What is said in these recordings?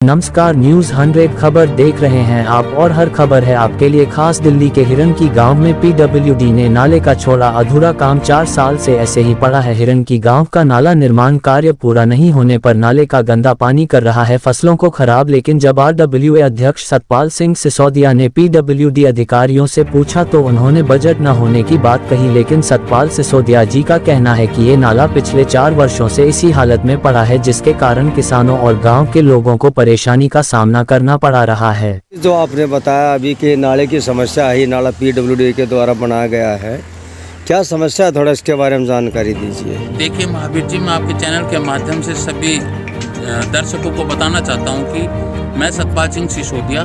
नमस्कार, न्यूज 100 खबर देख रहे हैं आप और हर खबर है आपके लिए खास। दिल्ली के हिरन की गांव में पीडब्ल्यूडी ने नाले का छोड़ा अधूरा काम। 4 साल से ऐसे ही पड़ा है। हिरन की गांव का नाला निर्माण कार्य पूरा नहीं होने पर नाले का गंदा पानी कर रहा है फसलों को खराब। लेकिन जब RWA अध्यक्ष सतपाल सिंह सिसोदिया ने पीडब्ल्यूडी अधिकारियों से पूछा तो उन्होंने बजट न होने की बात कही। लेकिन सतपाल सिसोदिया जी का कहना है कि ये नाला पिछले 4 वर्षों से इसी हालत में पड़ा है, जिसके कारण किसानों और गाँव के लोगों को परेशानी का सामना करना पड़ा रहा है। जो आपने बताया अभी कि नाले की समस्या है, नाला पीडब्ल्यूडी के द्वारा बनाया गया है, क्या समस्या है, थोड़ा इसके बारे में जानकारी दीजिए। देखिए महावीर जी, मैं आपके चैनल के माध्यम से सभी दर्शकों को बताना चाहता हूं कि मैं सतपाल सिंह सिसोदिया,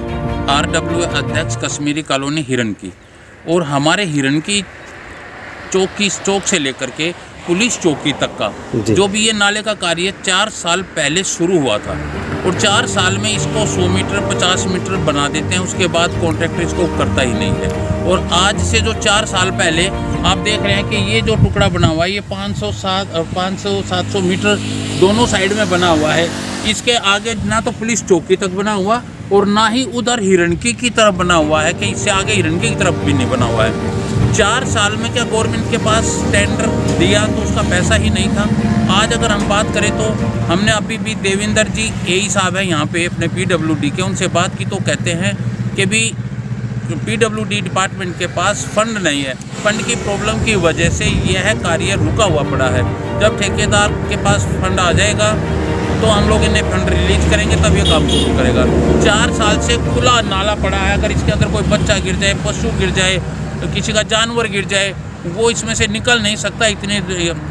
RWA अध्यक्ष कश्मीरी कॉलोनी हिरन की, और हमारे हिरन की चौक से लेकर के पुलिस चौकी तक का जो भी ये नाले का कार्य 4 साल पहले शुरू हुआ था, और 4 साल में इसको 100 मीटर 50 मीटर बना देते हैं, उसके बाद कॉन्ट्रैक्टर इसको करता ही नहीं है। और आज से जो 4 साल पहले आप देख रहे हैं कि ये जो टुकड़ा बना हुआ है, ये 500-700 मीटर दोनों साइड में बना हुआ है। इसके आगे ना तो पुलिस चौकी तक बना हुआ और ना ही उधर हिरणकी की तरफ बना हुआ है, कि इससे आगे हिरणकी की तरफ भी नहीं बना हुआ है। 4 साल में क्या गवर्नमेंट के पास टेंडर दिया तो उसका पैसा ही नहीं था। आज अगर हम बात करें तो हमने अभी भी देवेंद्र जी AE साहब है यहाँ पे अपने पीडब्ल्यूडी के, उनसे बात की तो कहते हैं कि भी पीडब्ल्यूडी डिपार्टमेंट के पास फंड नहीं है। फंड की प्रॉब्लम की वजह से यह कार्य रुका हुआ पड़ा है। जब ठेकेदार के पास फंड आ जाएगा तो हम लोग इन्हें फंड रिलीज करेंगे, तब ये काम शुरू करेगा। 4 साल से खुला नाला पड़ा है। अगर इसके अंदर कोई बच्चा गिर जाए, पशु गिर जाए, किसी का जानवर गिर जाए, वो इसमें से निकल नहीं सकता। इतनी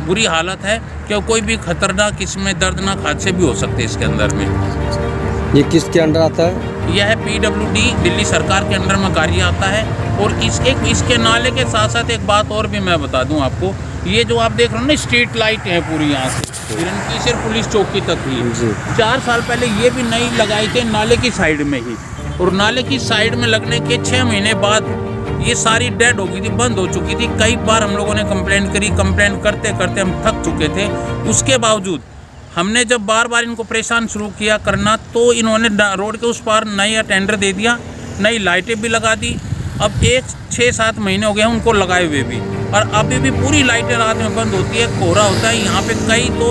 बुरी हालत है कि कोई भी खतरनाक, इसमें दर्दनाक हादसे भी हो सकते हैं इसके अंदर में। ये किसके अंडर आता है? यह है पीडब्ल्यूडी दिल्ली सरकार के अंडर में कार्य आता है। और इसके नाले के साथ साथ एक बात और भी मैं बता दूं आपको, ये जो आप देख रहे हो ना स्ट्रीट लाइट है पूरी यहाँ से हिरन की सिर्फ पुलिस चौकी तक ही 4 साल पहले ये भी नई लगाई थे नाले की साइड में ही, और नाले की साइड में लगने के 6 महीने बाद ये सारी डेड हो गई थी, बंद हो चुकी थी। कई बार हम लोगों ने कंप्लेंट करी, कंप्लेंट करते करते हम थक चुके थे। उसके बावजूद हमने जब बार बार इनको परेशान शुरू किया करना, तो इन्होंने रोड के उस पार नया टेंडर दे दिया, नई लाइटें भी लगा दी। अब 6-7 महीने हो गए हैं उनको लगाए हुए भी, और अभी भी पूरी लाइटें रात में बंद होती है, कोहरा होता है। यहाँ पे कई तो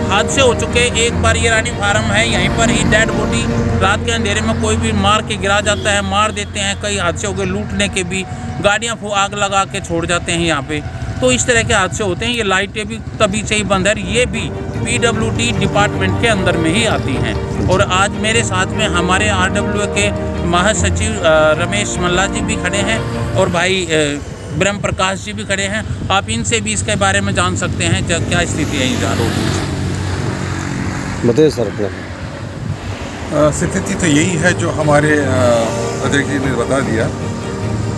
हादसे हो चुके हैं। एक बार ये रानी फार्म है, यहीं पर ही डेड बॉडी रात के अंधेरे में कोई भी मार के गिरा जाता है, मार देते हैं। कई हादसे हो गए लूटने के भी, गाड़ियाँ आग लगा के छोड़ जाते हैं यहाँ पे। तो इस तरह के हादसे होते हैं। ये लाइटें भी तभी से ही बंद है, ये भी पीडब्ल्यूडी डिपार्टमेंट के अंदर में ही आती हैं। और आज मेरे साथ में हमारे RWA के महासचिव रमेश मल्ला जी भी खड़े हैं, और भाई ब्रह्म प्रकाश जी भी खड़े हैं। आप इनसे भी इसके बारे में जान सकते हैं क्या स्थिति है इधर। बताइए सर। स्थिति तो यही है जो हमारे अध्यक्ष जी ने बता दिया।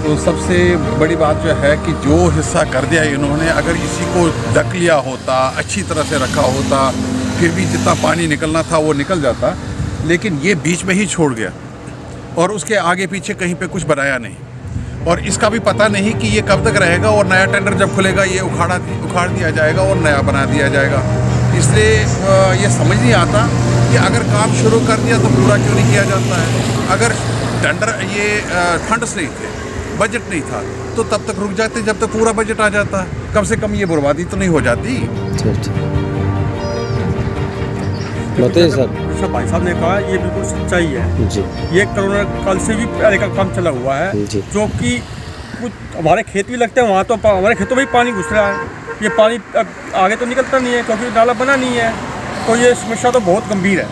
तो सबसे बड़ी बात जो है कि जो हिस्सा कर दिया इन्होंने, अगर इसी को ढक लिया होता, अच्छी तरह से रखा होता, फिर भी जितना पानी निकलना था वो निकल जाता। लेकिन ये बीच में ही छोड़ गया, और उसके आगे पीछे कहीं पे कुछ बनाया नहीं, और इसका भी पता नहीं कि ये कब तक रहेगा। और नया टेंडर जब खुलेगा ये उखाड़ दिया जाएगा और नया बना दिया जाएगा। इसलिए ये समझ नहीं आता कि अगर काम शुरू कर दिया तो पूरा क्यों नहीं किया जाता है। अगर टेंडर ये फंड्स नहीं थे, बजट नहीं था, तो तब तक रुक जाते जब तक पूरा बजट आ जाता। कम से कम ये बर्बादी तो नहीं हो जाती। बताइए सर। जैसा भाई साहब ने कहा, ये बिल्कुल सच्चाई है जी। ये कोरोना काल से भी पहले का काम चला हुआ है, जो कि कुछ हमारे खेत भी लगते हैं, वहाँ तो हमारे खेतों में भी पानी घुस रहा है। ये पानी अब आगे तो निकलता नहीं है क्योंकि नाला बना नहीं है, तो ये समस्या तो बहुत गंभीर है।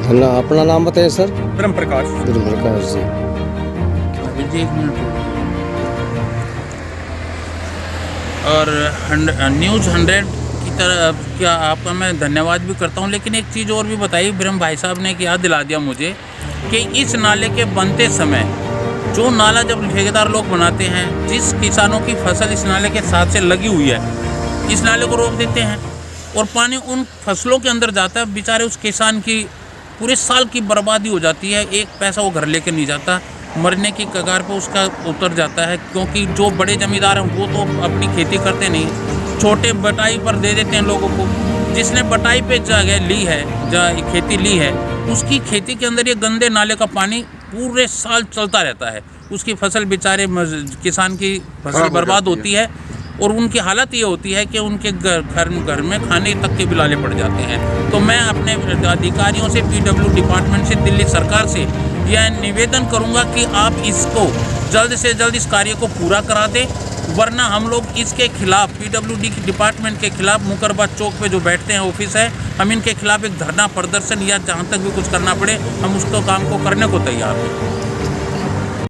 अपना नाम बताइए सर। ब्रह्म प्रकाश जी। और न्यूज़ 100 की तरह क्या आपका मैं धन्यवाद भी करता हूं। लेकिन एक चीज़ और भी बताई, ब्रह्म भाई साहब ने याद दिला दिया मुझे कि इस नाले के बनते समय जो नाला जब ठेकेदार लोग बनाते हैं, जिस किसानों की फसल इस नाले के साथ से लगी हुई है, इस नाले को रोक देते हैं और पानी उन फसलों के अंदर जाता है। बेचारे उस किसान की पूरे साल की बर्बादी हो जाती है। एक पैसा वो घर लेकर नहीं जाता, मरने की कगार पे उसका उतर जाता है। क्योंकि जो बड़े जमींदार हैं वो तो अपनी खेती करते नहीं, छोटे बटाई पर दे देते हैं लोगों को। जिसने बटाई पे जगह ली है, जहाँ खेती ली है, उसकी खेती के अंदर ये गंदे नाले का पानी पूरे साल चलता रहता है। उसकी फसल बेचारे किसान की फसल बर्बाद होती है और उनकी हालत ये होती है कि उनके घर में खाने तक के बिलाले पड़ जाते हैं। तो मैं अपने अधिकारियों से, PW डिपार्टमेंट से, दिल्ली सरकार से यह निवेदन करूंगा कि आप इसको जल्द से जल्द इस कार्य को पूरा करा दें, वरना हम लोग इसके खिलाफ, PWD डिपार्टमेंट के खिलाफ मुकरबाद चौक पे जो बैठते हैं ऑफिस है, हम इनके खिलाफ एक धरना प्रदर्शन या जहाँ तक भी कुछ करना पड़े हम उसको काम को करने को तैयार हैं।